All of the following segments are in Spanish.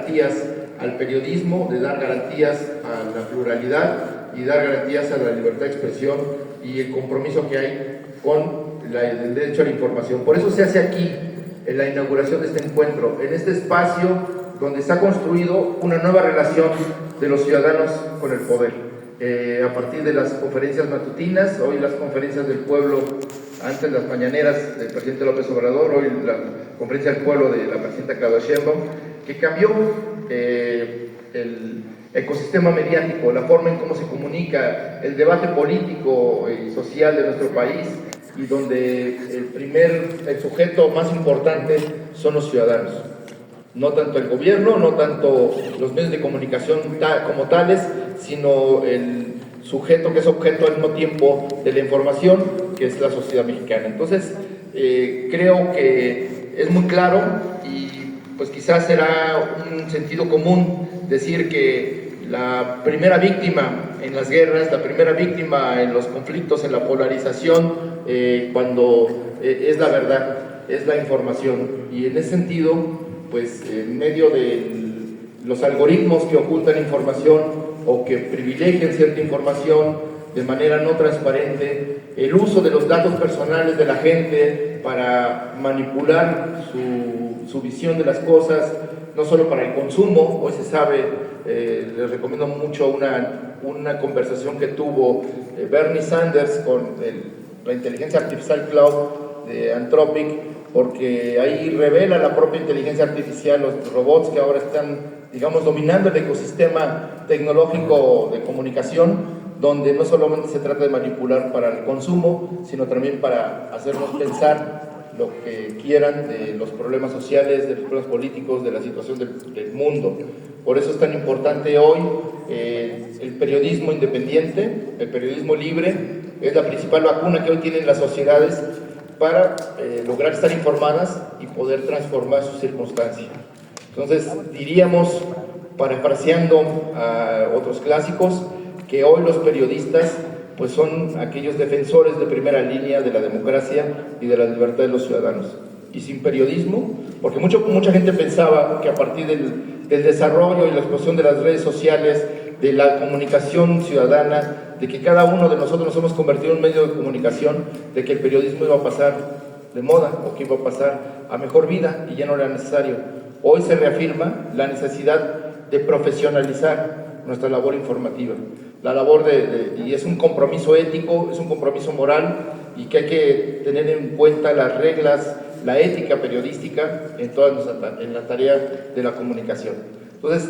garantías al periodismo, de dar garantías a la pluralidad y dar garantías a la libertad de expresión y el compromiso que hay con el derecho a la información. Por eso se hace aquí en la inauguración de este encuentro, en este espacio donde se ha construido una nueva relación de los ciudadanos con el poder. A partir de las conferencias matutinas, hoy las conferencias del pueblo, antes las mañaneras del presidente López Obrador, hoy la conferencia del pueblo de la presidenta Claudia Sheinbaum, que cambió el ecosistema mediático, la forma en cómo se comunica, el debate político y social de nuestro país, y donde el sujeto más importante son los ciudadanos. No tanto el gobierno, no tanto los medios de comunicación como tales, sino el sujeto que es objeto al mismo tiempo de la información, que es la sociedad mexicana. Entonces, creo que es muy claro y pues quizás será un sentido común decir que la primera víctima en las guerras, la primera víctima en los conflictos, en la polarización, cuando es la verdad, es la información. Y en ese sentido, pues en medio de los algoritmos que ocultan información o que privilegian cierta información de manera no transparente, el uso de los datos personales de la gente para manipular su visión de las cosas, no solo para el consumo. Hoy se sabe, les recomiendo mucho una conversación que tuvo Bernie Sanders con la inteligencia artificial cloud de Anthropic, porque ahí revela la propia inteligencia artificial, los robots que ahora están, digamos, dominando el ecosistema tecnológico de comunicación, donde no solamente se trata de manipular para el consumo, sino también para hacernos pensar lo que quieran de los problemas sociales, de los problemas políticos, de la situación del mundo. Por eso es tan importante hoy el periodismo independiente, el periodismo libre, es la principal vacuna que hoy tienen las sociedades para lograr estar informadas y poder transformar sus circunstancias. Entonces, diríamos, parafraseando a otros clásicos, que hoy los periodistas pues son aquellos defensores de primera línea de la democracia y de la libertad de los ciudadanos. Y sin periodismo, porque mucha gente pensaba que a partir del desarrollo y la explosión de las redes sociales, de la comunicación ciudadana, de que cada uno de nosotros nos hemos convertido en un medio de comunicación, de que el periodismo iba a pasar de moda o que iba a pasar a mejor vida y ya no era necesario. Hoy se reafirma la necesidad de profesionalizar nuestra labor informativa, la labor y es un compromiso ético, es un compromiso moral, y que hay que tener en cuenta las reglas, la ética periodística en la tarea de la comunicación. Entonces,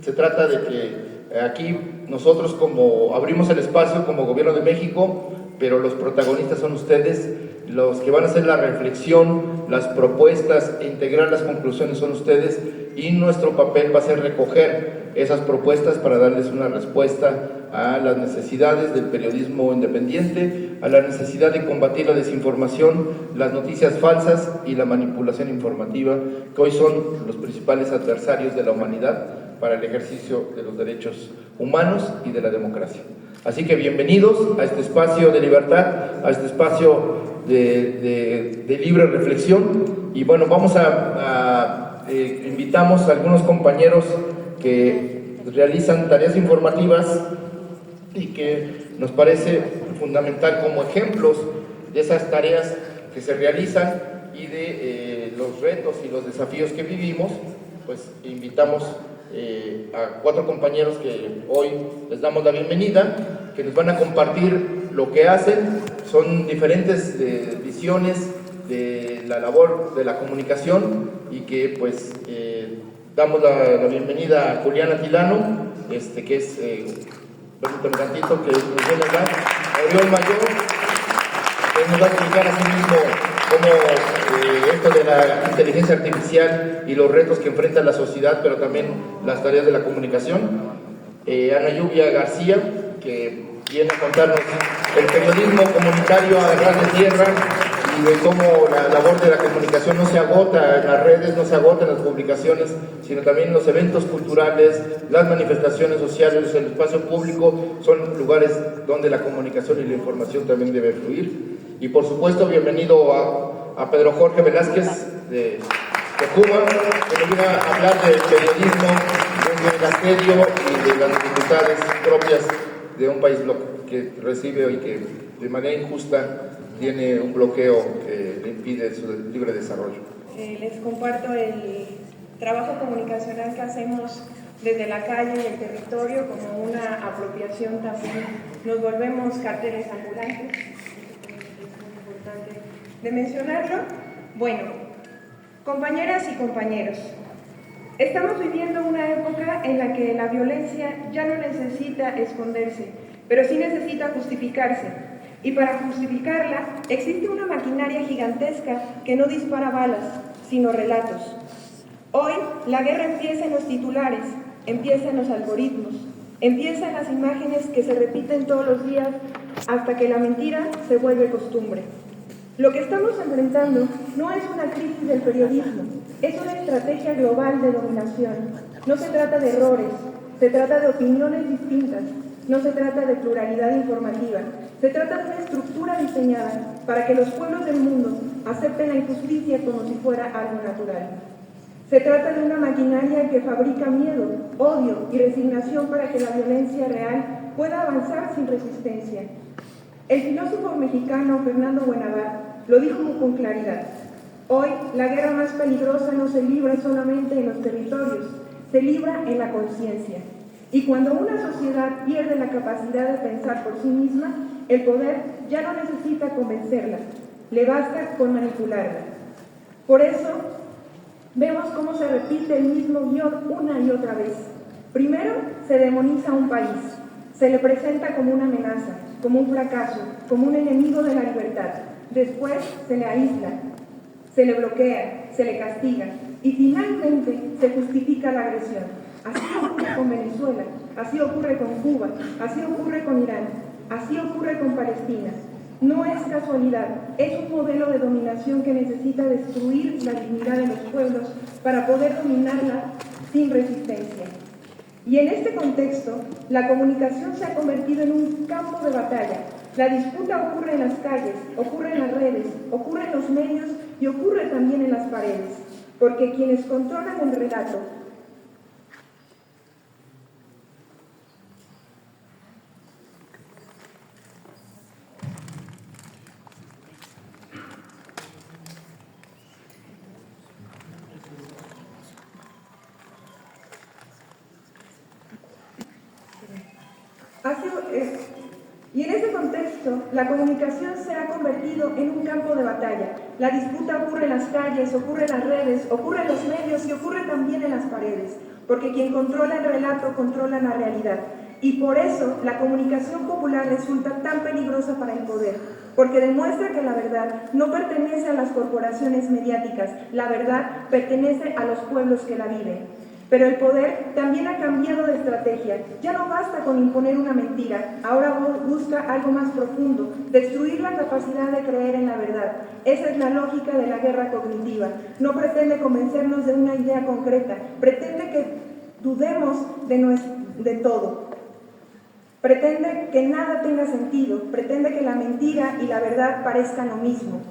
se trata de que aquí nosotros como abrimos el espacio como Gobierno de México, pero los protagonistas son ustedes, los que van a hacer la reflexión, las propuestas e integrar las conclusiones son ustedes, y nuestro papel va a ser recoger esas propuestas para darles una respuesta a las necesidades del periodismo independiente, a la necesidad de combatir la desinformación, las noticias falsas y la manipulación informativa, que hoy son los principales adversarios de la humanidad para el ejercicio de los derechos humanos y de la democracia. Así que bienvenidos a este espacio de libertad, a este espacio de libre reflexión. Y bueno, invitamos a algunos compañeros que realizan tareas informativas y que nos parece fundamental como ejemplos de esas tareas que se realizan y de los retos y los desafíos que vivimos. Pues invitamos a 4 compañeros que hoy les damos la bienvenida, que nos van a compartir lo que hacen. Son diferentes visiones de la labor de la comunicación, y que pues damos la bienvenida a Julián Atilano, que es, permítame tantito, que nos viene acá, Oriol Mayor, que nos va a explicar a sí mismo cómo esto de la inteligencia artificial y los retos que enfrenta la sociedad, pero también las tareas de la comunicación. Ana Lluvia García, que viene a contarnos el periodismo comunitario a ras de tierra, y de cómo la labor de la comunicación no se agota en las redes, no se agota en las publicaciones, sino también en los eventos culturales, las manifestaciones sociales, el espacio público, son lugares donde la comunicación y la información también debe fluir. Y por supuesto, bienvenido a Pedro Jorge Velázquez, de Cuba, que nos iba a hablar del periodismo, del asedio y de las dificultades propias de un país que recibe y que de manera injusta tiene un bloqueo que le impide su libre desarrollo. Les comparto el trabajo comunicacional que hacemos desde la calle y el territorio como una apropiación también. Nos volvemos carteles ambulantes, es muy importante de mencionarlo. Bueno, compañeras y compañeros, estamos viviendo una época en la que la violencia ya no necesita esconderse, pero sí necesita justificarse. Y para justificarla existe una maquinaria gigantesca que no dispara balas, sino relatos. Hoy la guerra empieza en los titulares, empieza en los algoritmos, empieza en las imágenes que se repiten todos los días hasta que la mentira se vuelve costumbre. Lo que estamos enfrentando no es una crisis del periodismo, es una estrategia global de dominación. No se trata de errores, se trata de opiniones distintas, no se trata de pluralidad informativa, se trata de una estructura diseñada para que los pueblos del mundo acepten la injusticia como si fuera algo natural. Se trata de una maquinaria que fabrica miedo, odio y resignación para que la violencia real pueda avanzar sin resistencia. El filósofo mexicano Fernando Buenavert lo dijo con claridad. Hoy la guerra más peligrosa no se libra solamente en los territorios, se libra en la conciencia. Y cuando una sociedad pierde la capacidad de pensar por sí misma, el poder ya no necesita convencerla, le basta con manipularla. Por eso, vemos cómo se repite el mismo guión una y otra vez. Primero, se demoniza a un país, se le presenta como una amenaza, como un fracaso, como un enemigo de la libertad. Después, se le aísla, se le bloquea, se le castiga y finalmente se justifica la agresión. Así ocurre con Venezuela, así ocurre con Cuba, así ocurre con Irán, así ocurre con Palestina. No es casualidad, es un modelo de dominación que necesita destruir la dignidad de los pueblos para poder dominarla sin resistencia. Y en este contexto, la comunicación se ha convertido en un campo de batalla. La disputa ocurre en las calles, ocurre en las redes, ocurre en los medios y ocurre también en las paredes, porque quienes controlan el relato y en ese contexto, la comunicación se ha convertido en un campo de batalla. La disputa ocurre en las calles, ocurre en las redes, ocurre en los medios y ocurre también en las paredes, porque quien controla el relato controla la realidad. Y por eso la comunicación popular resulta tan peligrosa para el poder, porque demuestra que la verdad no pertenece a las corporaciones mediáticas, la verdad pertenece a los pueblos que la viven. Pero el poder también ha cambiado de estrategia. Ya no basta con imponer una mentira, ahora busca algo más profundo, destruir la capacidad de creer en la verdad. Esa es la lógica de la guerra cognitiva. No pretende convencernos de una idea concreta, pretende que dudemos de todo. Pretende que nada tenga sentido, pretende que la mentira y la verdad parezcan lo mismo.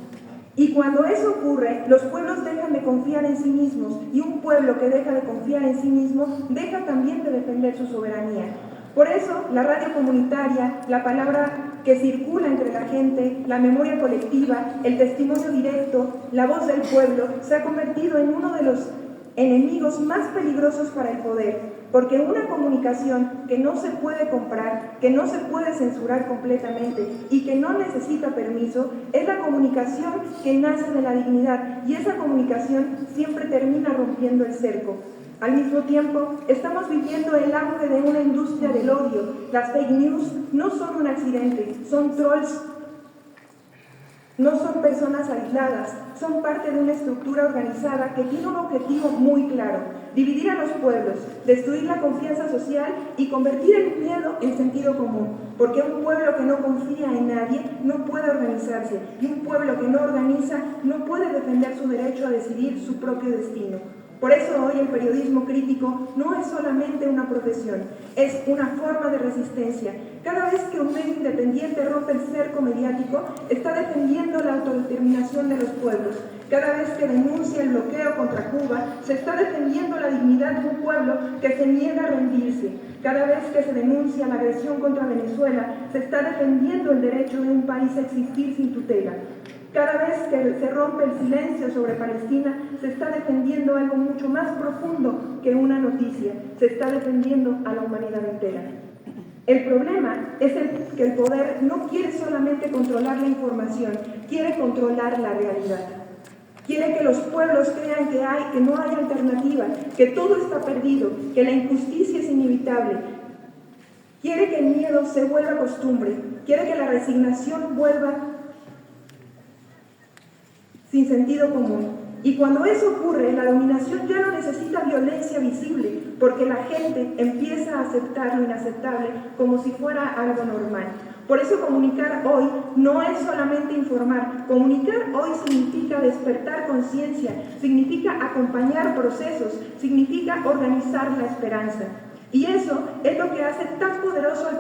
Y cuando eso ocurre, los pueblos dejan de confiar en sí mismos, y un pueblo que deja de confiar en sí mismo, deja también de defender su soberanía. Por eso, la radio comunitaria, la palabra que circula entre la gente, la memoria colectiva, el testimonio directo, la voz del pueblo, se ha convertido en uno de los enemigos más peligrosos para el poder, porque una comunicación que no se puede comprar, que no se puede censurar completamente y que no necesita permiso, es la comunicación que nace de la dignidad, y esa comunicación siempre termina rompiendo el cerco. Al mismo tiempo, estamos viviendo el auge de una industria del odio. Las fake news no son un accidente, son trolls. No son personas aisladas, son parte de una estructura organizada que tiene un objetivo muy claro: dividir a los pueblos, destruir la confianza social y convertir el miedo en sentido común, porque un pueblo que no confía en nadie no puede organizarse, y un pueblo que no organiza no puede defender su derecho a decidir su propio destino. Por eso hoy el periodismo crítico no es solamente una profesión, es una forma de resistencia. Cada vez que un medio independiente rompe el cerco mediático, está defendiendo la autodeterminación de los pueblos. Cada vez que denuncia el bloqueo contra Cuba, se está defendiendo la dignidad de un pueblo que se niega a rendirse. Cada vez que se denuncia la agresión contra Venezuela, se está defendiendo el derecho de un país a existir sin tutela. Cada vez que se rompe el silencio sobre Palestina, se está defendiendo algo mucho más profundo que una noticia. Se está defendiendo a la humanidad entera. El problema es que el poder no quiere solamente controlar la información, quiere controlar la realidad. Quiere que los pueblos crean que no hay alternativa, que todo está perdido, que la injusticia es inevitable. Quiere que el miedo se vuelva costumbre, quiere que la resignación vuelva sin sentido común. Y cuando eso ocurre, la dominación ya no necesita violencia visible, porque la gente empieza a aceptar lo inaceptable como si fuera algo normal. Por eso comunicar hoy no es solamente informar. Comunicar hoy significa despertar conciencia, significa acompañar procesos, significa organizar la esperanza. Y eso es lo que hace tan poderoso el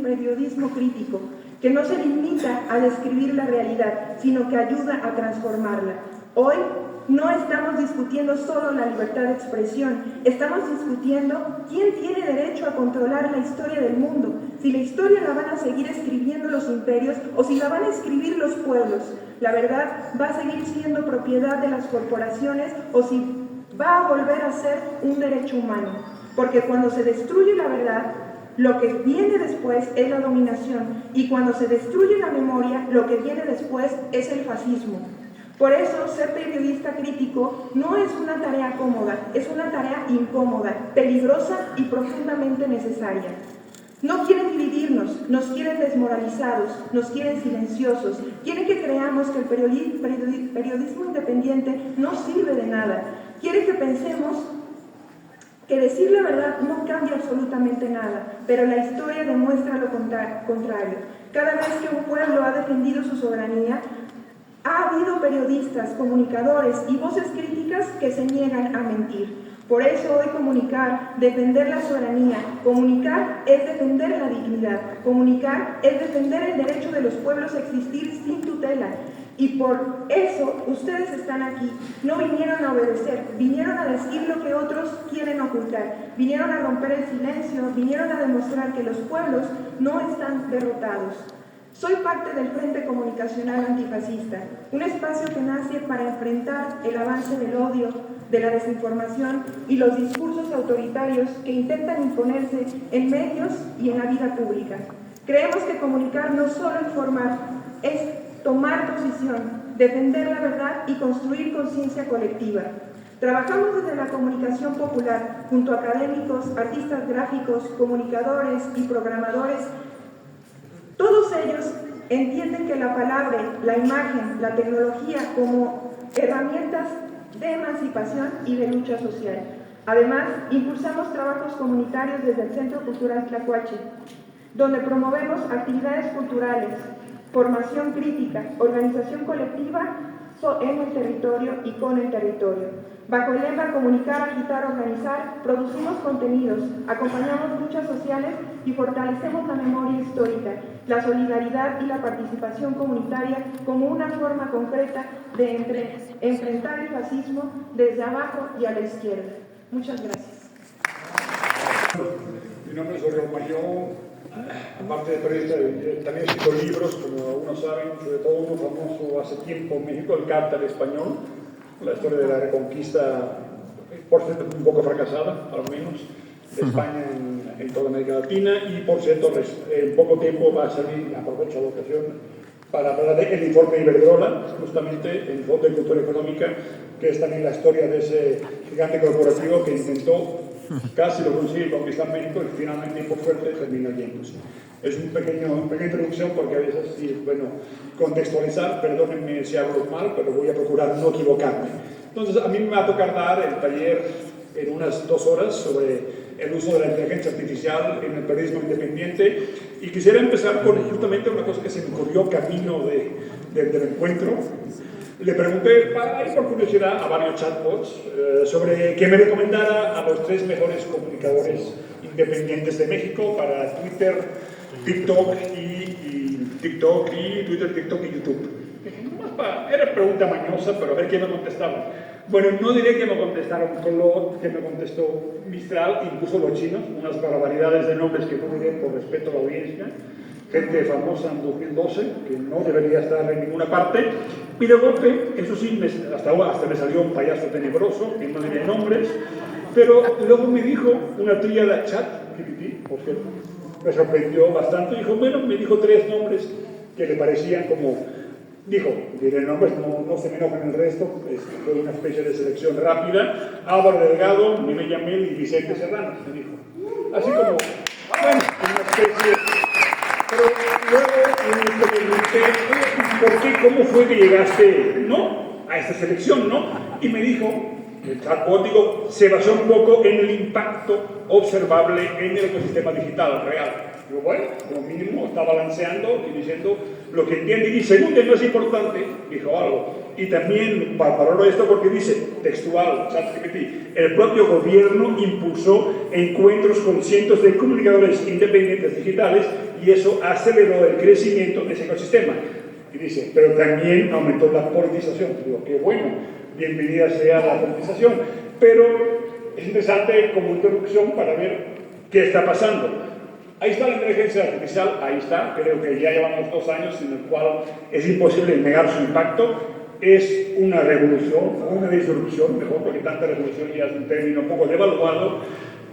periodismo crítico, que no se limita a describir la realidad, sino que ayuda a transformarla. Hoy no estamos discutiendo solo la libertad de expresión, estamos discutiendo quién tiene derecho a controlar la historia del mundo, si la historia la van a seguir escribiendo los imperios o si la van a escribir los pueblos. La verdad va a seguir siendo propiedad de las corporaciones o si va a volver a ser un derecho humano. Porque cuando se destruye la verdad, lo que viene después es la dominación, y cuando se destruye la memoria, lo que viene después es el fascismo. Por eso, ser periodista crítico no es una tarea cómoda, es una tarea incómoda, peligrosa y profundamente necesaria. No quieren dividirnos, nos quieren desmoralizados, nos quieren silenciosos, quieren que creamos que el periodismo independiente no sirve de nada, quieren que pensemos que decir la verdad no cambia absolutamente nada, pero la historia demuestra lo contrario. Cada vez que un pueblo ha defendido su soberanía, ha habido periodistas, comunicadores y voces críticas que se niegan a mentir. Por eso hoy comunicar, defender la soberanía, comunicar es defender la dignidad, comunicar es defender el derecho de los pueblos a existir sin tutela. Y por eso ustedes están aquí. No vinieron a obedecer, vinieron a decir lo que otros quieren ocultar, vinieron a romper el silencio, vinieron a demostrar que los pueblos no están derrotados. Soy parte del Frente Comunicacional Antifascista, un espacio que nace para enfrentar el avance del odio, de la desinformación y los discursos autoritarios que intentan imponerse en medios y en la vida pública. Creemos que comunicar no solo informar, es tomar posición, defender la verdad y construir conciencia colectiva. Trabajamos desde la comunicación popular, junto a académicos, artistas gráficos, comunicadores y programadores. Todos ellos entienden que la palabra, la imagen, la tecnología como herramientas de emancipación y de lucha social. Además, impulsamos trabajos comunitarios desde el Centro Cultural Tlacuache, donde promovemos actividades culturales, formación crítica, organización colectiva en el territorio y con el territorio. Bajo el lema Comunicar, Agitar, Organizar, producimos contenidos, acompañamos luchas sociales y fortalecemos la memoria histórica, la solidaridad y la participación comunitaria como una forma concreta de enfrentar el fascismo desde abajo y a la izquierda. Muchas gracias. Mi nombre es Oriol Mayor. Aparte de periodista, también he escrito libros, como algunos saben, sobre todo uno famoso hace tiempo en México, El Cártel Español, la historia de la reconquista, por cierto, un poco fracasada, al menos, de España en toda América Latina, y por cierto, en poco tiempo va a salir, aprovecho la ocasión, para hablar del informe Iberdrola, justamente el Fondo de Cultura Económica, que es también la historia de ese gigante corporativo que intentó casi lo consigue conquistar México y finalmente por suerte terminó yéndose. Es una pequeña introducción porque a veces, sí, bueno, contextualizar, perdónenme si hablo mal, pero voy a procurar no equivocarme. Entonces, a mí me va a tocar dar el taller en unas 2 horas sobre el uso de la inteligencia artificial en el periodismo independiente y quisiera empezar con justamente una cosa que se me ocurrió camino del encuentro, Le pregunté, por curiosidad, a varios chatbots sobre que me recomendara a los 3 mejores comunicadores independientes de México para Twitter, TikTok y YouTube. Era pregunta mañosa, pero a ver quién me contestaba. Bueno, no diré que me contestaron Claude, que me contestó Mistral, incluso los chinos, unas barbaridades de nombres que no diré por respeto a la audiencia. Gente famosa en 2012, que no debería estar en ninguna parte, y de golpe, eso sí, hasta me salió un payaso tenebroso, que no diré nombres, pero luego me dijo una tríada ChatGPT, por cierto, me sorprendió bastante, dijo, bueno, me dijo 3 nombres que le parecían como, dijo, diré nombres, no se me enojan el resto, fue una especie de selección rápida, Álvaro Delgado, Mime Yamel y Vicente Serrano, me dijo, así como, bueno, una especie. Pero luego me pregunté, ¿por qué? ¿Cómo fue que llegaste, a esta selección, Y me dijo, el chatbot, digo, se basó un poco en el impacto observable en el ecosistema digital real. Digo, bueno, como mínimo está balanceando y diciendo lo que entiende. Y segundo, y más importante, dijo algo. Y también valoro esto porque dice, textual, ChatGPT, el propio gobierno impulsó encuentros con cientos de comunicadores independientes digitales y eso aceleró el crecimiento de ese ecosistema. Y dice, pero también aumentó la politización. Digo, qué bueno, bienvenida sea la politización. Pero es interesante como introducción para ver qué está pasando. Ahí está la inteligencia artificial, ahí está, creo que ya llevamos 2 años en el cual es imposible negar su impacto. Es una revolución, o una disrupción, mejor, porque tanta revolución ya es un término un poco devaluado,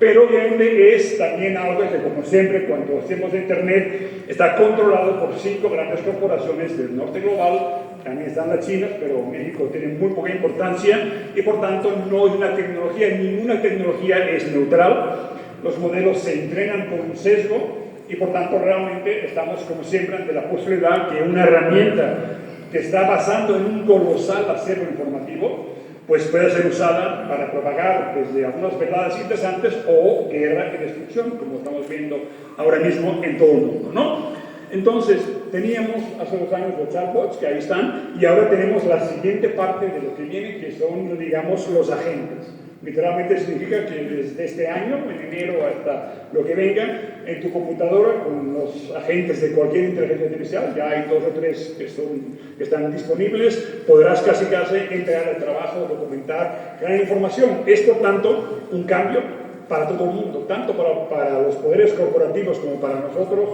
pero obviamente es también algo que, como siempre, cuando hacemos Internet, está controlado por 5 grandes corporaciones del norte global, también están las chinas, pero México tiene muy poca importancia, y por tanto no es una tecnología, ninguna tecnología es neutral, los modelos se entrenan con un sesgo, y por tanto realmente estamos, como siempre, ante la posibilidad que una herramienta que está basando en un colosal acervo informativo, pues puede ser usada para propagar desde algunas verdades interesantes o guerra y destrucción, como estamos viendo ahora mismo en todo el mundo, Entonces, teníamos hace 2 años los chatbots, que ahí están, y ahora tenemos la siguiente parte de lo que viene, que son, digamos, los agentes. Literalmente significa que desde este año, en enero hasta lo que venga, en tu computadora, con los agentes de cualquier inteligencia artificial, ya hay 2 o 3 que están disponibles, podrás casi entrar al trabajo, documentar, crear información. Es, por tanto, un cambio para todo el mundo, tanto para los poderes corporativos como para nosotros.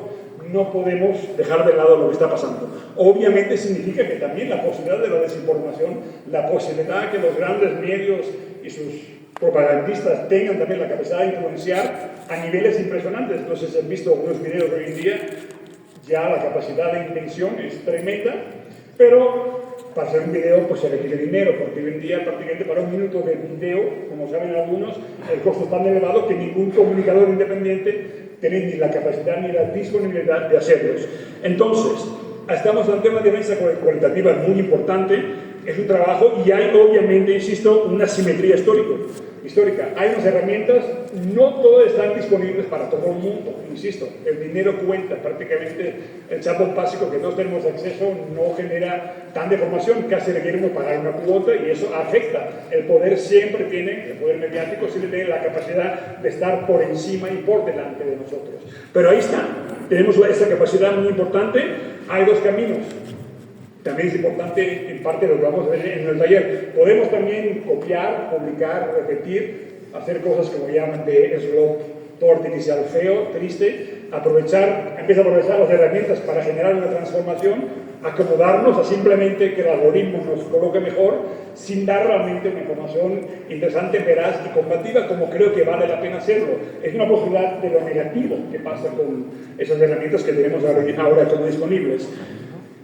No podemos dejar de lado lo que está pasando. Obviamente significa que también la posibilidad de la desinformación, la posibilidad que los grandes medios y sus propagandistas tengan también la capacidad de influenciar a niveles impresionantes. No sé si han visto algunos videos hoy en día, ya la capacidad de intención es tremenda, pero para hacer un video pues se requiere dinero, porque hoy en día prácticamente para 1 minuto de video, como saben algunos, el costo es tan elevado que ningún comunicador independiente tiene ni la capacidad ni la disponibilidad de hacerlos. Entonces, estamos ante una defensa cualitativa muy importante, es un trabajo y hay obviamente, insisto, una simetría histórica. Hay unas herramientas, no todas están disponibles para todo el mundo, insisto, el dinero cuenta, prácticamente el chatbot básico que todos tenemos acceso no genera tanta información, casi requerimos pagar una cuota y eso afecta. El poder siempre tiene, el poder mediático siempre tiene la capacidad de estar por encima y por delante de nosotros. Pero ahí está, tenemos esa capacidad muy importante, hay 2 caminos. También es importante, en parte, lo que vamos a ver en el taller. Podemos también copiar, publicar, repetir, hacer cosas como llaman de slop artificial feo, triste, empieza a aprovechar las herramientas para generar una transformación, acomodarnos a simplemente que el algoritmo nos coloque mejor, sin dar realmente una información interesante, veraz y combativa, como creo que vale la pena hacerlo. Es una posibilidad de lo negativo que pasa con esas herramientas que tenemos ahora como disponibles.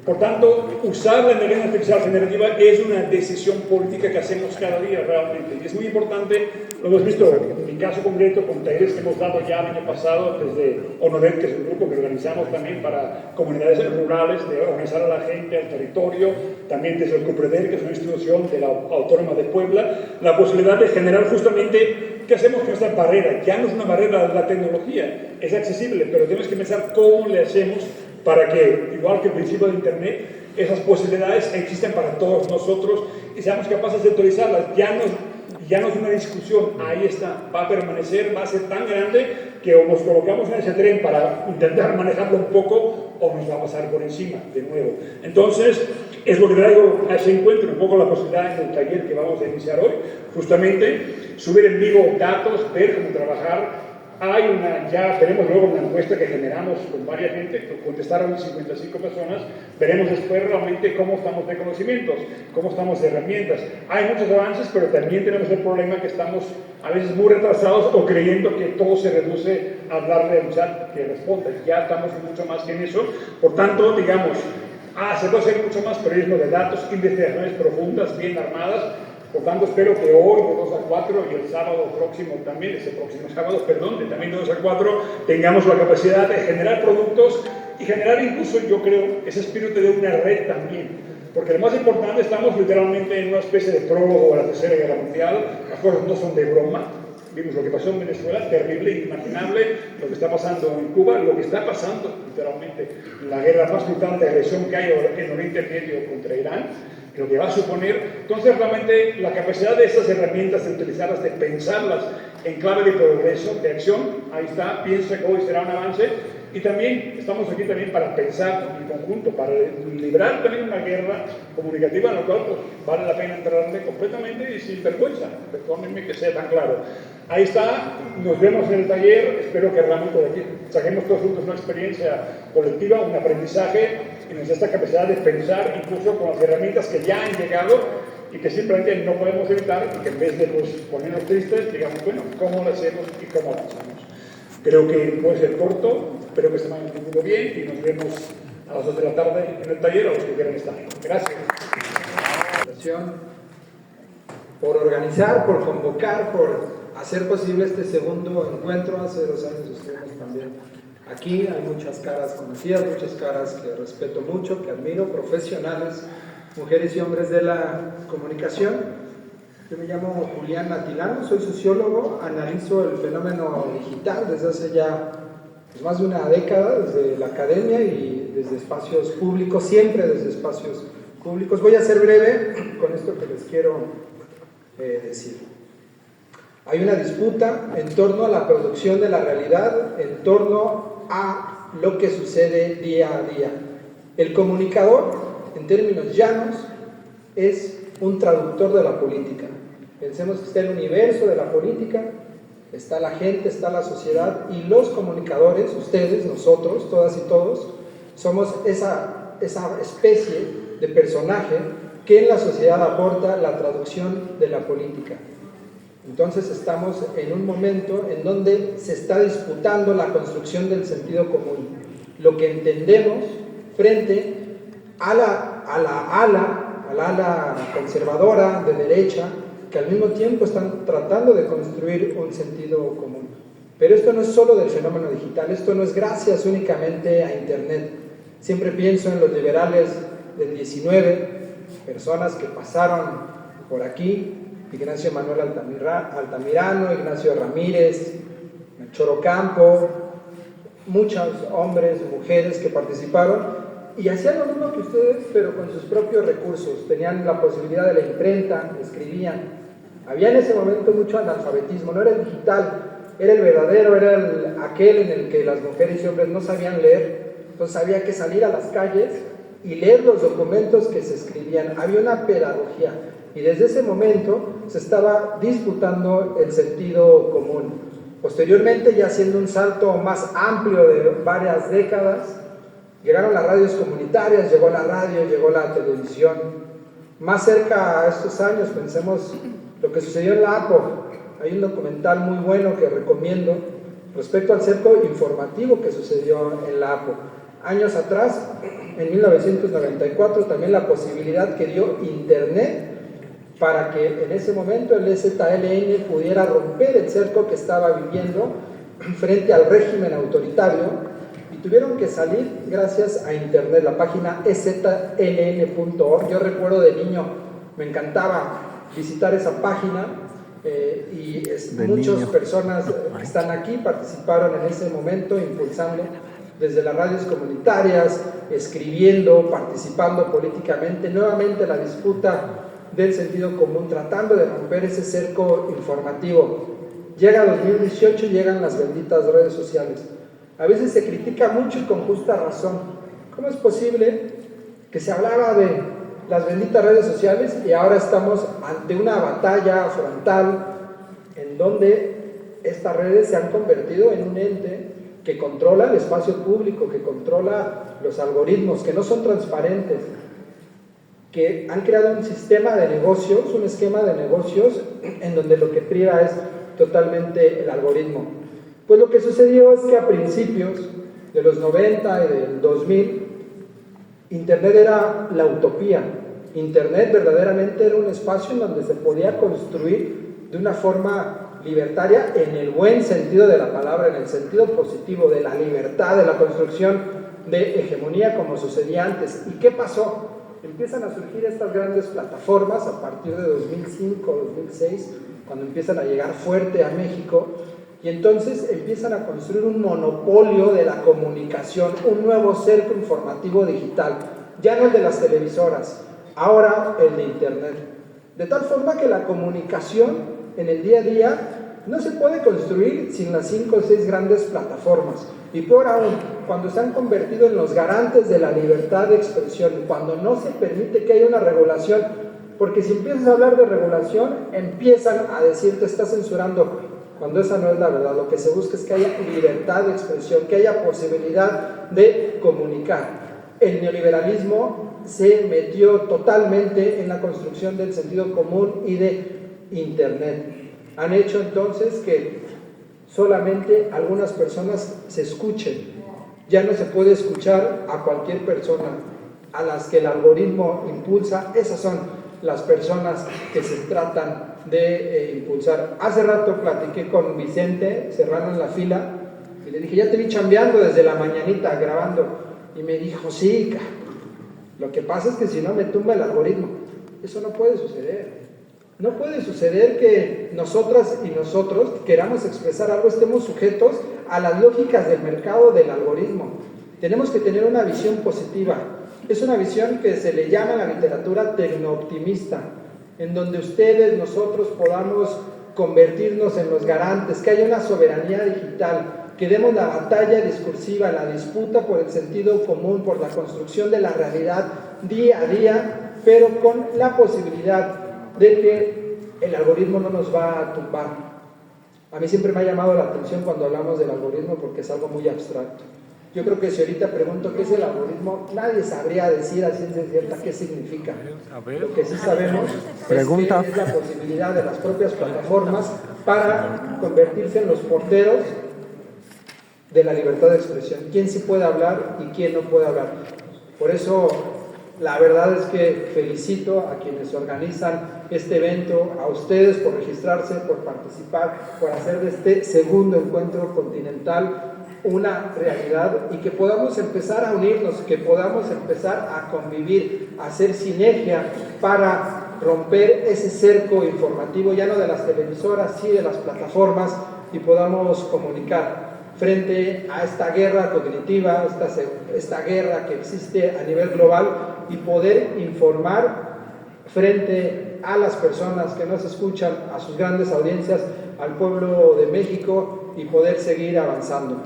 Por tanto, usar la inteligencia artificial generativa es una decisión política que hacemos cada día realmente. Y es muy importante, lo hemos visto en mi caso concreto con talleres que hemos dado ya el año pasado desde ONODET, que es un grupo que organizamos también para comunidades rurales, de organizar a la gente, al territorio, también desde el CUPREDER, que es una institución de la Autónoma de Puebla, la posibilidad de generar justamente qué hacemos con esta barrera. Ya no es una barrera de la tecnología, es accesible, pero tenemos que pensar cómo le hacemos para que, igual que el principio de Internet, esas posibilidades existen para todos nosotros y seamos capaces de utilizarlas. Ya no es una discusión, ahí está, va a permanecer, va a ser tan grande que o nos colocamos en ese tren para intentar manejarlo un poco o nos va a pasar por encima de nuevo. Entonces, es lo que traigo a ese encuentro, un poco la posibilidad en el taller que vamos a iniciar hoy, justamente subir en vivo datos, ver cómo trabajar. Ya tenemos luego una encuesta que generamos con varias gente, que contestaron 55 personas, veremos después realmente cómo estamos de conocimientos, cómo estamos de herramientas. Hay muchos avances, pero también tenemos el problema que estamos a veces muy retrasados o creyendo que todo se reduce a darle a un chat que responda. Ya estamos mucho más que en eso, por tanto, digamos, se puede hacer mucho más periodismo de datos, investigaciones profundas, bien armadas. Por tanto, espero que hoy de 2 a 4 y el sábado próximo también, también de 2 a 4, tengamos la capacidad de generar productos y generar incluso, yo creo, ese espíritu de una red también. Porque lo más importante, estamos literalmente en una especie de prólogo a la Tercera Guerra Mundial, las cosas no son de broma. Vimos lo que pasó en Venezuela, terrible, inimaginable, lo que está pasando en Cuba, lo que está pasando literalmente, la guerra más brutal de agresión que hay en Oriente Medio contra Irán, lo que va a suponer. Entonces, realmente, la capacidad de estas herramientas, de utilizarlas, de pensarlas en clave de progreso, de acción, ahí está, pienso que hoy será un avance. Y también estamos aquí también para pensar en conjunto, para librar también una guerra comunicativa en la cual pues, vale la pena entrarle completamente y sin vergüenza, perdónenme que sea tan claro. Ahí está, nos vemos en el taller, espero que realmente de aquí saquemos todos juntos una experiencia colectiva, un aprendizaje y nos dé esta capacidad de pensar incluso con las herramientas que ya han llegado y que simplemente no podemos evitar y que en vez de pues, ponernos tristes, digamos, bueno, ¿cómo lo hacemos y cómo avanzamos? Creo que puede ser corto, espero que se me haya entendido bien y nos vemos a las 2 de la tarde en el taller a los que quieran estar. Gracias. Por organizar, por convocar, por hacer posible este segundo encuentro. Hace 2 años estuvimos también aquí, hay muchas caras conocidas, muchas caras que respeto mucho, que admiro, profesionales, mujeres y hombres de la comunicación. Yo me llamo Julián Atilano, soy sociólogo, analizo el fenómeno digital desde hace ya más de una década, desde la academia y desde espacios públicos, siempre desde espacios públicos. Voy a ser breve con esto que les quiero decir. Hay una disputa en torno a la producción de la realidad, en torno a lo que sucede día a día. El comunicador, en términos llanos, es un traductor de la política. Pensemos que está el universo de la política, está la gente, está la sociedad, y los comunicadores, ustedes, nosotros, todas y todos, somos esa especie de personaje que en la sociedad aporta la traducción de la política. Entonces estamos en un momento en donde se está disputando la construcción del sentido común, lo que entendemos frente a la ala conservadora de derecha, que al mismo tiempo están tratando de construir un sentido común. Pero esto no es solo del fenómeno digital, esto no es gracias únicamente a Internet. Siempre pienso en los liberales del 19, personas que pasaron por aquí, Ignacio Manuel Altamirano, Ignacio Ramírez, Choro Campo, muchos hombres y mujeres que participaron y hacían lo mismo que ustedes, pero con sus propios recursos. Tenían la posibilidad de la imprenta, escribían. Había en ese momento mucho analfabetismo, no era el digital, era el verdadero, era aquel en el que las mujeres y hombres no sabían leer, entonces había que salir a las calles y leer los documentos que se escribían. Había una pedagogía y desde ese momento se estaba disputando el sentido común. Posteriormente, ya haciendo un salto más amplio de varias décadas, llegaron las radios comunitarias, llegó la radio, llegó la televisión. Más cerca a estos años, pensemos lo que sucedió en la APO. Hay un documental muy bueno que recomiendo respecto al cerco informativo que sucedió en la APO. Años atrás, en 1994, también la posibilidad que dio Internet para que en ese momento el EZLN pudiera romper el cerco que estaba viviendo frente al régimen autoritario, y tuvieron que salir gracias a Internet, la página ezln.org. Yo recuerdo de niño, me encantaba visitar esa página y muchas personas que están aquí participaron en ese momento impulsando desde las radios comunitarias, escribiendo, participando políticamente, nuevamente la disputa del sentido común, tratando de romper ese cerco informativo. Llega 2018 y llegan las benditas redes sociales. A veces se critica mucho y con justa razón. ¿Cómo es posible que se hablaba de las benditas redes sociales y ahora estamos ante una batalla frontal en donde estas redes se han convertido en un ente que controla el espacio público, que controla los algoritmos, que no son transparentes, que han creado un sistema de negocios, un esquema de negocios en donde lo que priva es totalmente el algoritmo? Pues lo que sucedió es que a principios de los 90 y del 2000, Internet era la utopía. Internet verdaderamente era un espacio en donde se podía construir de una forma libertaria, en el buen sentido de la palabra, en el sentido positivo de la libertad, de la construcción de hegemonía como sucedía antes. ¿Y qué pasó? Empiezan a surgir estas grandes plataformas a partir de 2005, 2006, cuando empiezan a llegar fuerte a México, y entonces empiezan a construir un monopolio de la comunicación, un nuevo cerco informativo digital, ya no el de las televisoras, ahora el de Internet. De tal forma que la comunicación en el día a día no se puede construir sin las 5 o 6 grandes plataformas. Y peor aún, cuando se han convertido en los garantes de la libertad de expresión, cuando no se permite que haya una regulación, porque si empiezas a hablar de regulación, empiezan a decir te está censurando, cuando esa no es la verdad. Lo que se busca es que haya libertad de expresión, que haya posibilidad de comunicar. El neoliberalismo se metió totalmente en la construcción del sentido común y de Internet. Han hecho entonces que solamente algunas personas se escuchen. Ya no se puede escuchar a cualquier persona. A las que el algoritmo impulsa, esas son las personas que se tratan de impulsar. Hace rato platiqué con Vicente Serrano en la fila y le dije, ya te vi chambeando desde la mañanita grabando, y me dijo, sí, lo que pasa es que si no me tumba el algoritmo. Eso no puede suceder. No puede suceder que nosotras y nosotros queramos expresar algo, estemos sujetos a las lógicas del mercado del algoritmo. Tenemos que tener una visión positiva. Es una visión que se le llama en la literatura tecnooptimista, en donde ustedes, nosotros podamos convertirnos en los garantes, que haya una soberanía digital, que demos la batalla discursiva, la disputa por el sentido común, por la construcción de la realidad día a día, pero con la posibilidad de que el algoritmo no nos va a tumbar. A mí siempre me ha llamado la atención cuando hablamos del algoritmo porque es algo muy abstracto. Yo creo que si ahorita pregunto qué es el algoritmo, nadie sabría decir a ciencia cierta qué significa. Lo que sí sabemos es que es la posibilidad de las propias plataformas para convertirse en los porteros de la libertad de expresión. ¿Quién sí puede hablar y quién no puede hablar? Por eso, la verdad es que felicito a quienes organizan este evento, a ustedes por registrarse, por participar, por hacer de este segundo encuentro continental una realidad y que podamos empezar a unirnos, que podamos empezar a convivir, a hacer sinergia para romper ese cerco informativo, ya no de las televisoras, sí de las plataformas, y podamos comunicar frente a esta guerra cognitiva, esta guerra que existe a nivel global, y poder informar frente a las personas que nos escuchan, a sus grandes audiencias, al pueblo de México, y poder seguir avanzando.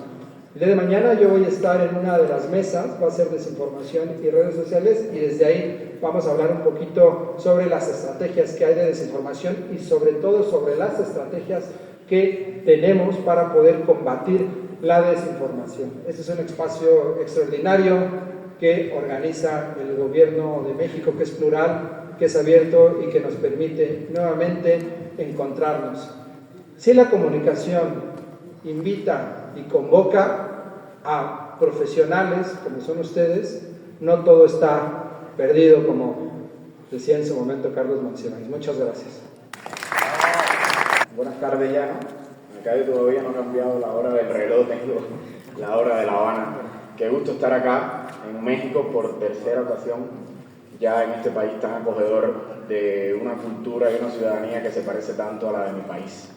El día de mañana yo voy a estar en una de las mesas, va a ser desinformación y redes sociales, y desde ahí vamos a hablar un poquito sobre las estrategias que hay de desinformación y sobre todo sobre las estrategias que tenemos para poder combatir la desinformación. Este es un espacio extraordinario que organiza el Gobierno de México, que es plural, que es abierto y que nos permite nuevamente encontrarnos. Si la comunicación invita y convoca a profesionales como son ustedes, no todo está perdido, como decía en su momento Carlos Monsiváis. Muchas gracias. Buenas tardes ya, ¿no? Acá todavía no ha cambiado la hora del reloj, tengo la hora de La Habana. Qué gusto estar acá en México por tercera ocasión, ya en este país tan acogedor de una cultura y una ciudadanía que se parece tanto a la de mi país.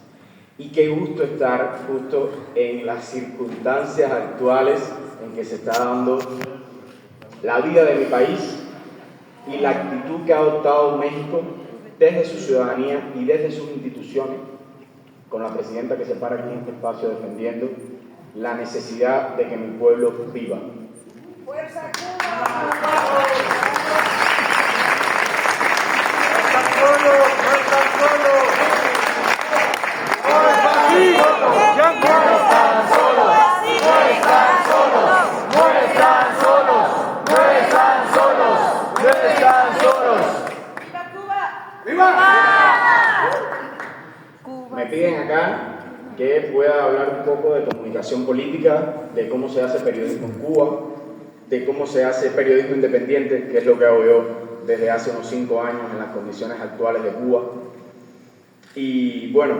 Y qué gusto estar justo en las circunstancias actuales en en que se está dando la vida de mi país y la actitud que ha adoptado México desde su ciudadanía y desde sus instituciones, con la presidenta que se para aquí en este espacio defendiendo la necesidad de que mi pueblo viva. ¡Fuerza Cuba! Me piden acá que pueda hablar un poco de comunicación política, de cómo se hace periodismo en Cuba, de cómo se hace periodismo independiente, que es lo que hago yo desde hace unos 5 años en las condiciones actuales de Cuba. Y bueno,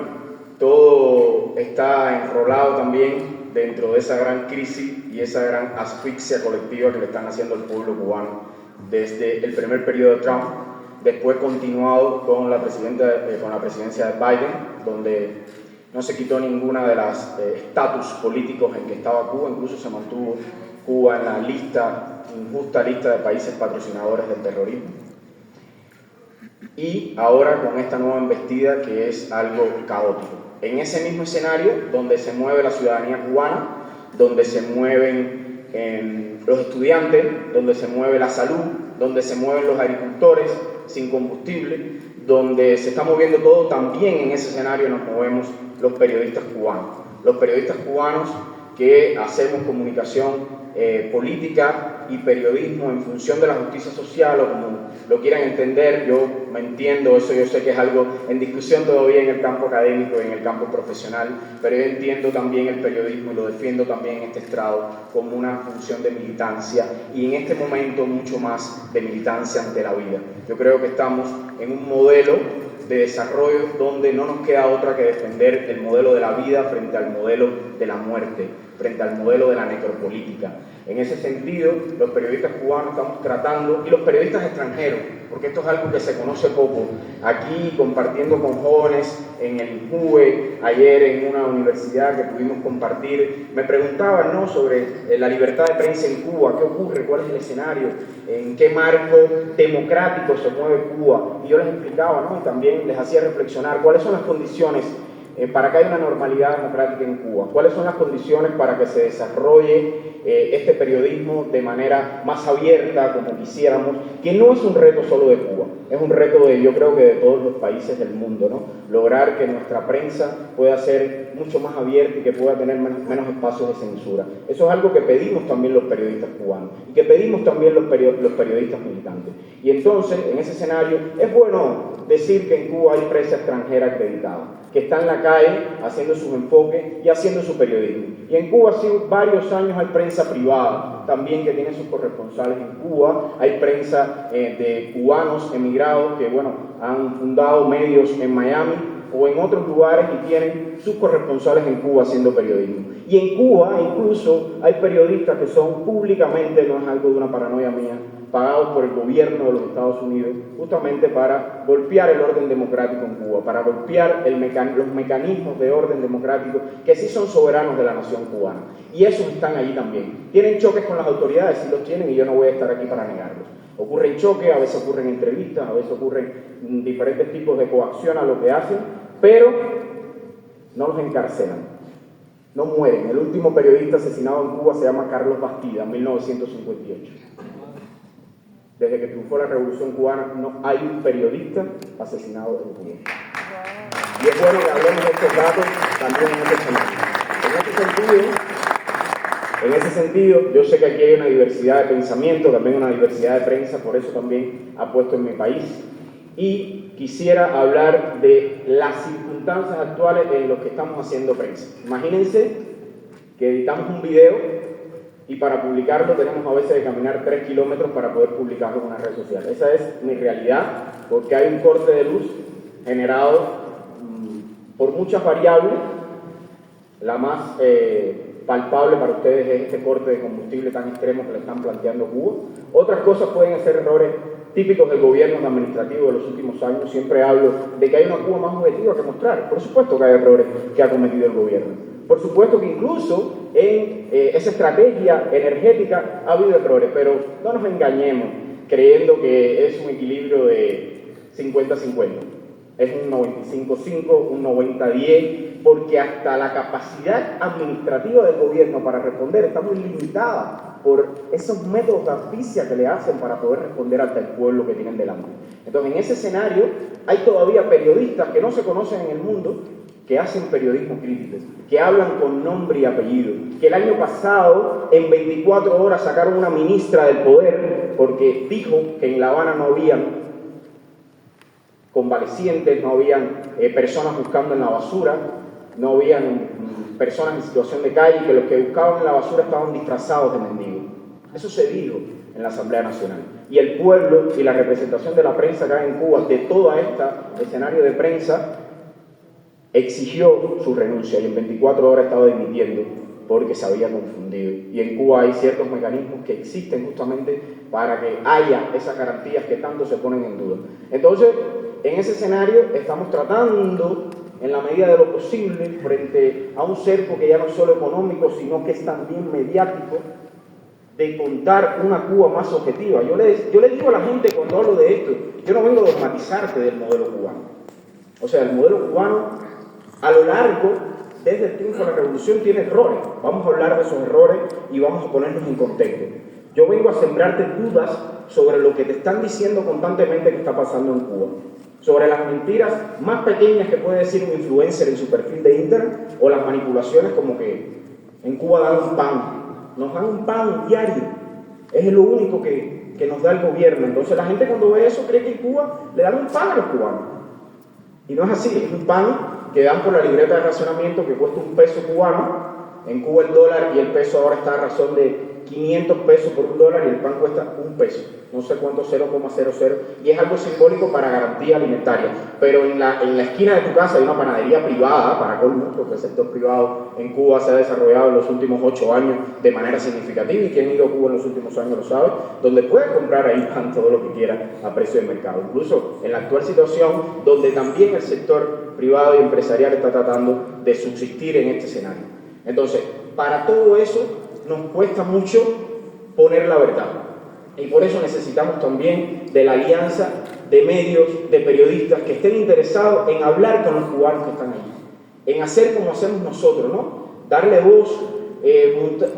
todo está enrolado también dentro de esa gran crisis y esa gran asfixia colectiva que le están haciendo al pueblo cubano desde el primer periodo de Trump, después continuado con la presidencia de Biden, donde no se quitó ninguna de las estatus políticos en que estaba Cuba, incluso se mantuvo Cuba en la injusta lista de países patrocinadores del terrorismo. Y ahora con esta nueva embestida que es algo caótico. En ese mismo escenario donde se mueve la ciudadanía cubana, donde se mueven los estudiantes, donde se mueve la salud, donde se mueven los agricultores sin combustible, donde se está moviendo todo, también en ese escenario nos movemos los periodistas cubanos. Los periodistas cubanos que hacemos comunicación política y periodismo en función de la justicia social, o como lo quieran entender. Yo me entiendo, eso yo sé que es algo en discusión todavía en el campo académico y en el campo profesional, pero yo entiendo también el periodismo y lo defiendo también en este estrado como una función de militancia, y en este momento mucho más de militancia ante la vida. Yo creo que estamos en un modelo de desarrollo donde no nos queda otra que defender el modelo de la vida frente al modelo de la muerte, frente al modelo de la necropolítica. En ese sentido, los periodistas cubanos estamos tratando, y los periodistas extranjeros, porque esto es algo que se conoce poco, aquí compartiendo con jóvenes en el INJUVE, ayer en una universidad que pudimos compartir, me preguntaban, ¿no?, sobre la libertad de prensa en Cuba, qué ocurre, cuál es el escenario, en qué marco democrático se mueve Cuba, y yo les explicaba, ¿no?, y también les hacía reflexionar cuáles son las condiciones para que haya una normalidad democrática en Cuba, cuáles son las condiciones para que se desarrolle este periodismo de manera más abierta, como quisiéramos, que no es un reto solo de Cuba, es un reto yo creo que de todos los países del mundo, ¿no? Lograr que nuestra prensa pueda ser mucho más abierta y que pueda tener menos espacios de censura. Eso es algo que pedimos también los periodistas cubanos y que pedimos también los periodistas militantes. Y entonces, en ese escenario, es bueno decir que en Cuba hay prensa extranjera acreditada, que está en la calle haciendo sus enfoques y haciendo su periodismo. Y en Cuba, hace varios años, hay prensa privada también que tiene sus corresponsales en Cuba, hay prensa de cubanos emigrados que, bueno, han fundado medios en Miami o en otros lugares y tienen sus corresponsales en Cuba haciendo periodismo. Y en Cuba incluso hay periodistas que son públicamente, no es algo de una paranoia mía, pagados por el gobierno de los Estados Unidos justamente para golpear el orden democrático en Cuba, para golpear los mecanismos de orden democrático que sí son soberanos de la nación cubana. Y esos están allí también. Tienen choques con las autoridades, sí los tienen, y yo no voy a estar aquí para negarlos. Ocurren choques, a veces ocurren entrevistas, a veces ocurren diferentes tipos de coacción a lo que hacen, pero no los encarcelan, no mueren. El último periodista asesinado en Cuba se llama Carlos Bastida, en 1958. Desde que triunfó la Revolución Cubana no hay un periodista asesinado en Cuba. Y es bueno que hablemos de estos datos también en ese sentido, yo sé que aquí hay una diversidad de pensamiento, también una diversidad de prensa, por eso también apuesto en mi país. Y quisiera hablar de las circunstancias actuales en las que estamos haciendo prensa. Imagínense que editamos un video y para publicarlo tenemos a veces que caminar 3 kilómetros para poder publicarlo en una red social. Esa es mi realidad, porque hay un corte de luz generado por muchas variables. La más palpable para ustedes es este corte de combustible tan extremo que le están planteando Cuba. Otras cosas pueden ser errores típicos del gobierno administrativo de los últimos años. Siempre hablo de que hay una Cuba más objetiva que mostrar. Por supuesto que hay errores que ha cometido el gobierno. Por supuesto que incluso en esa estrategia energética ha habido errores, pero no nos engañemos creyendo que es un equilibrio de 50-50. Es un 95-5, un 90-10, porque hasta la capacidad administrativa del gobierno para responder está muy limitada por esos métodos de asfixia que le hacen para poder responder ante el pueblo que tienen delante. Entonces, en ese escenario hay todavía periodistas que no se conocen en el mundo, que hacen periodismo crítico, que hablan con nombre y apellido, que el año pasado en 24 horas sacaron una ministra del poder porque dijo que en La Habana no habían convalecientes, no habían personas buscando en la basura, no habían personas en situación de calle, que los que buscaban en la basura estaban disfrazados de mendigos. Eso se dijo en la Asamblea Nacional. Y el pueblo y la representación de la prensa acá en Cuba, de todo este escenario de prensa, exigió su renuncia y en 24 horas estaba dimitiendo porque se había confundido. Y en Cuba hay ciertos mecanismos que existen justamente para que haya esas garantías que tanto se ponen en duda. Entonces, en ese escenario estamos tratando, en la medida de lo posible, frente a un cerco que ya no es solo económico, sino que es también mediático, de contar una Cuba más objetiva. Yo le digo a la gente cuando hablo de esto, yo no vengo a dogmatizarte del modelo cubano. O sea, el modelo cubano, a lo largo, desde el triunfo de la revolución, tiene errores. Vamos a hablar de esos errores y vamos a ponernos en contexto. Yo vengo a sembrarte dudas sobre lo que te están diciendo constantemente que está pasando en Cuba. Sobre las mentiras más pequeñas que puede decir un influencer en su perfil de Internet, o las manipulaciones como que en Cuba dan un pan. Nos dan un pan diario. Es lo único que nos da el gobierno. Entonces la gente cuando ve eso cree que en Cuba le dan un pan a los cubanos. Y no es así, es un pan que dan por la libreta de racionamiento que cuesta $1 cubano. En Cuba el dólar y el peso ahora está a razón de 500 pesos por $1 y el pan cuesta $1. No sé cuánto, 0,00. Y es algo simbólico para garantía alimentaria. Pero en la esquina de tu casa hay una panadería privada, para colmo, porque el sector privado en Cuba se ha desarrollado en los últimos 8 años de manera significativa, y quien ha ido a Cuba en los últimos años lo sabe, donde puedes comprar ahí pan todo lo que quieras a precio de mercado. Incluso en la actual situación, donde también el sector privado y empresarial está tratando de subsistir en este escenario. Entonces, para todo eso nos cuesta mucho poner la verdad. Y por eso necesitamos también de la alianza de medios, de periodistas que estén interesados en hablar con los cubanos que están allí, en hacer como hacemos nosotros, ¿no? Darle voz,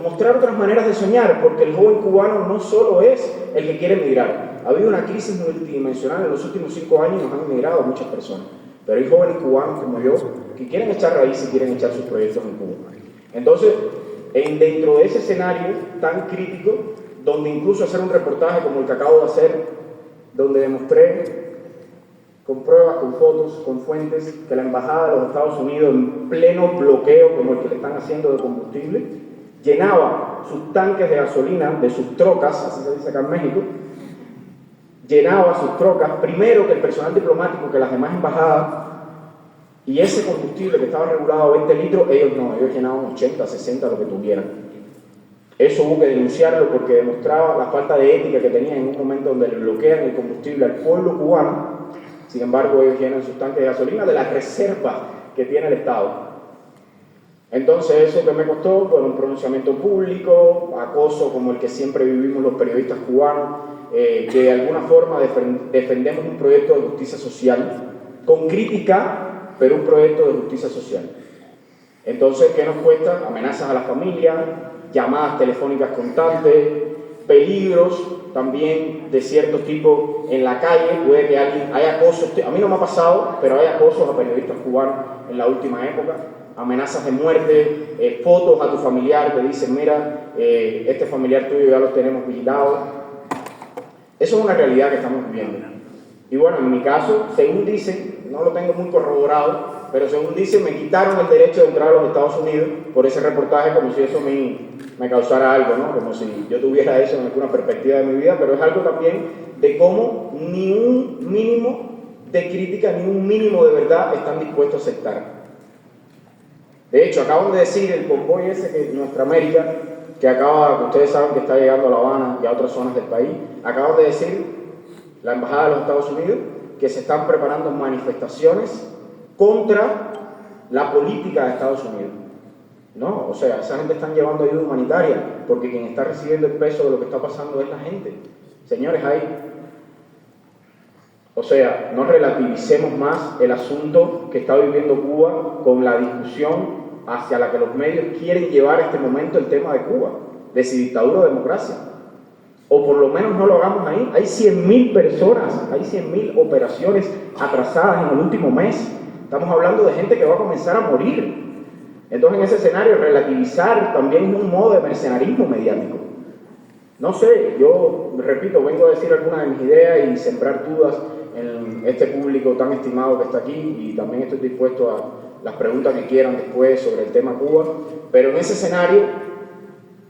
mostrar otras maneras de soñar, porque el joven cubano no solo es el que quiere emigrar. Ha habido una crisis multidimensional en los últimos 5 años y nos han emigrado muchas personas. Pero hay jóvenes cubanos como yo que quieren echar raíces y quieren echar sus proyectos en Cuba. Entonces, dentro de ese escenario tan crítico, donde incluso hacer un reportaje como el que acabo de hacer, donde demostré con pruebas, con fotos, con fuentes, que la Embajada de los Estados Unidos, en pleno bloqueo como el que le están haciendo de combustible, llenaba sus tanques de gasolina de sus trocas, así se dice acá en México, llenaba sus trocas primero que el personal diplomático, que las demás embajadas, y ese combustible que estaba regulado a 20 litros, ellos no, ellos llenaban 80, 60, lo que tuvieran. Eso hubo que denunciarlo porque demostraba la falta de ética que tenían en un momento donde le bloquean el combustible al pueblo cubano. Sin embargo, ellos llenan sus tanques de gasolina de las reservas que tiene el Estado. Entonces, eso que me costó, bueno, un pronunciamiento público, acoso como el que siempre vivimos los periodistas cubanos, que de alguna forma defendemos un proyecto de justicia social, con crítica, pero un proyecto de justicia social. Entonces, ¿qué nos cuesta? Amenazas a la familia, llamadas telefónicas constantes, peligros también de cierto tipo en la calle. Puede que hay acosos, a mí no me ha pasado, pero hay acosos a periodistas cubanos en la última época, amenazas de muerte, fotos a tu familiar que dicen, mira, este familiar tuyo ya lo tenemos vigilado. Eso es una realidad que estamos viviendo. Y bueno, en mi caso, según dicen, no lo tengo muy corroborado, pero según dicen, me quitaron el derecho de entrar a los Estados Unidos por ese reportaje, como si eso me causara algo, ¿no? Como si yo tuviera eso en alguna perspectiva de mi vida, pero es algo también de cómo ni un mínimo de crítica, ni un mínimo de verdad están dispuestos a aceptar. De hecho, acaban de decir el convoy ese que Nuestra América, que ustedes saben que está llegando a La Habana y a otras zonas del país, acaban de decir la Embajada de los Estados Unidos que se están preparando manifestaciones contra la política de Estados Unidos. No, o sea, esa gente están llevando ayuda humanitaria, porque quien está recibiendo el peso de lo que está pasando es la gente. Señores, o sea, no relativicemos más el asunto que está viviendo Cuba con la discusión hacia la que los medios quieren llevar este momento el tema de Cuba, de si dictadura o democracia. O por lo menos no lo hagamos ahí. Hay 100.000 personas, hay 100.000 operaciones atrasadas en el último mes. Estamos hablando de gente que va a comenzar a morir. Entonces, en ese escenario, relativizar también es un modo de mercenarismo mediático. No sé, yo, repito, vengo a decir algunas de mis ideas y sembrar dudas en este público tan estimado que está aquí, y también estoy dispuesto a las preguntas que quieran después sobre el tema Cuba, pero en ese escenario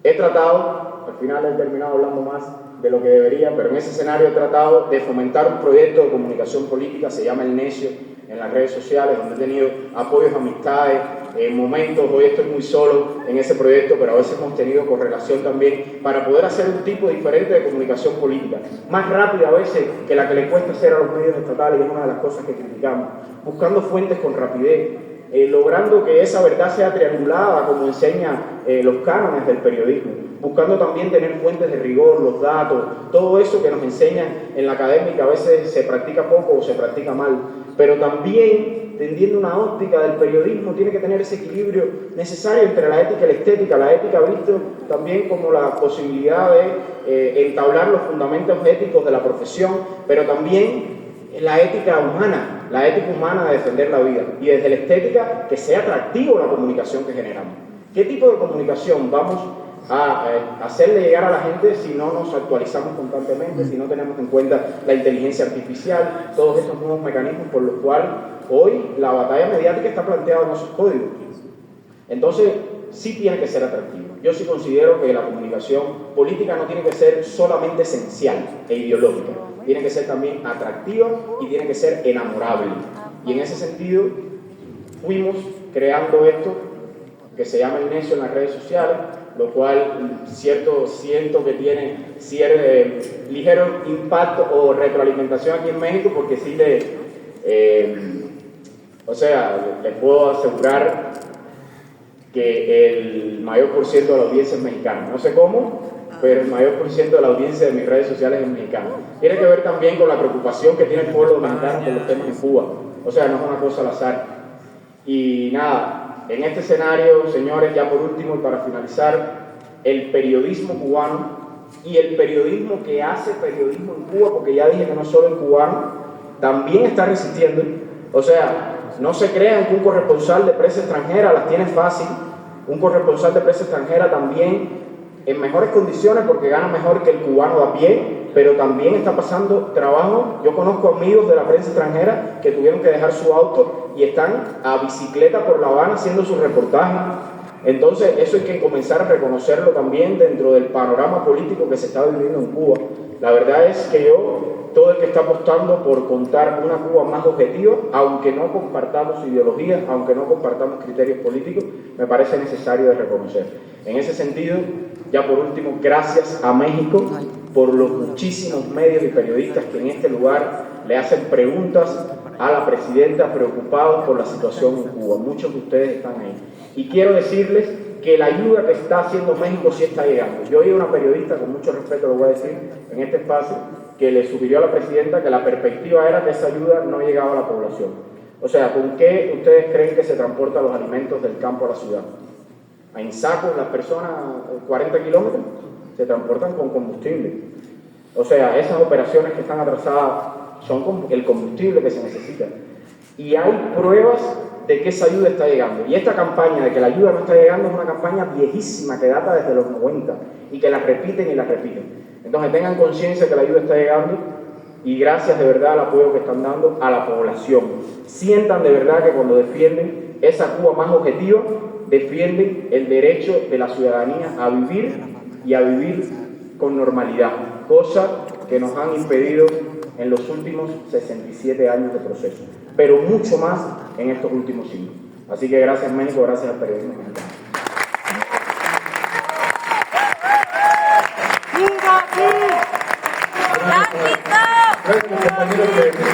he tratado, al final he terminado hablando más de lo que debería, pero en ese escenario he tratado de fomentar un proyecto de comunicación política, se llama El Necio, en las redes sociales, donde he tenido apoyos, amistades, momentos, hoy estoy muy solo en ese proyecto, pero a veces hemos tenido correlación también para poder hacer un tipo diferente de comunicación política, más rápida a veces que la que le cuesta hacer a los medios estatales, y es una de las cosas que criticamos, buscando fuentes con rapidez, logrando que esa verdad sea triangulada como enseña los cánones del periodismo, buscando también tener fuentes de rigor, los datos, todo eso que nos enseñan en la academia, que a veces se practica poco o se practica mal, pero también tendiendo una óptica del periodismo, tiene que tener ese equilibrio necesario entre la ética y la estética. La ética visto también como la posibilidad de entablar los fundamentos éticos de la profesión, pero también la ética humana de defender la vida, y desde la estética que sea atractivo la comunicación que generamos. ¿Qué tipo de comunicación vamos a hacerle llegar a la gente si no nos actualizamos constantemente, si no tenemos en cuenta la inteligencia artificial, todos estos nuevos mecanismos por los cuales hoy la batalla mediática está planteada en esos códigos? Entonces, sí tiene que ser atractivo. Yo sí considero que la comunicación política no tiene que ser solamente esencial e ideológica, tiene que ser también atractiva y tiene que ser enamorable. Y en ese sentido, fuimos creando esto que se llama El Necio en las redes sociales, lo cual siento que tiene ligero impacto o retroalimentación aquí en México, porque sí les puedo asegurar que el mayor por ciento de la audiencia es mexicana. No sé cómo, pero el mayor por ciento de la audiencia de mis redes sociales es mexicana. Tiene que ver también con la preocupación que tiene el pueblo mexicano por los temas en Cuba. O sea, no es una cosa al azar. Y nada, en este escenario, señores, ya por último y para finalizar, el periodismo cubano y el periodismo que hace periodismo en Cuba, porque ya dije que no solo el cubano, también está resistiendo. O sea, no se crean que un corresponsal de prensa extranjera las tiene fácil. Un corresponsal de prensa extranjera también en mejores condiciones porque gana mejor que el cubano de a pie, pero también está pasando trabajo. Yo conozco amigos de la prensa extranjera que tuvieron que dejar su auto y están a bicicleta por La Habana haciendo sus reportajes. Entonces, eso hay que comenzar a reconocerlo también dentro del panorama político que se está viviendo en Cuba. La verdad es que todo el que está apostando por contar una Cuba más objetiva, aunque no compartamos ideologías, aunque no compartamos criterios políticos, me parece necesario de reconocer. En ese sentido, ya por último, gracias a México por los muchísimos medios y periodistas que en este lugar le hacen preguntas a la presidenta preocupados por la situación en Cuba. Muchos de ustedes están ahí. Y quiero decirles que la ayuda que está haciendo México sí está llegando. Yo oí a una periodista, con mucho respeto lo voy a decir en este espacio, que le sugirió a la presidenta que la perspectiva era que esa ayuda no llegaba a la población. O sea, ¿con qué ustedes creen que se transportan los alimentos del campo a la ciudad? En sacos las personas 40 kilómetros se transportan con combustible. O sea, esas operaciones que están atrasadas son con el combustible que se necesita. Y hay pruebas de que esa ayuda está llegando. Y esta campaña de que la ayuda no está llegando es una campaña viejísima que data desde los 90 y que la repiten y la repiten. Entonces tengan conciencia que la ayuda está llegando y gracias de verdad al apoyo que están dando a la población. Sientan de verdad que cuando defienden esa Cuba más objetiva, defienden el derecho de la ciudadanía a vivir y a vivir con normalidad, cosa que nos han impedido en los últimos 67 años de proceso, pero mucho más en estos últimos 5. Así que gracias México, gracias al periodismo mexicano. Gracias compañeros.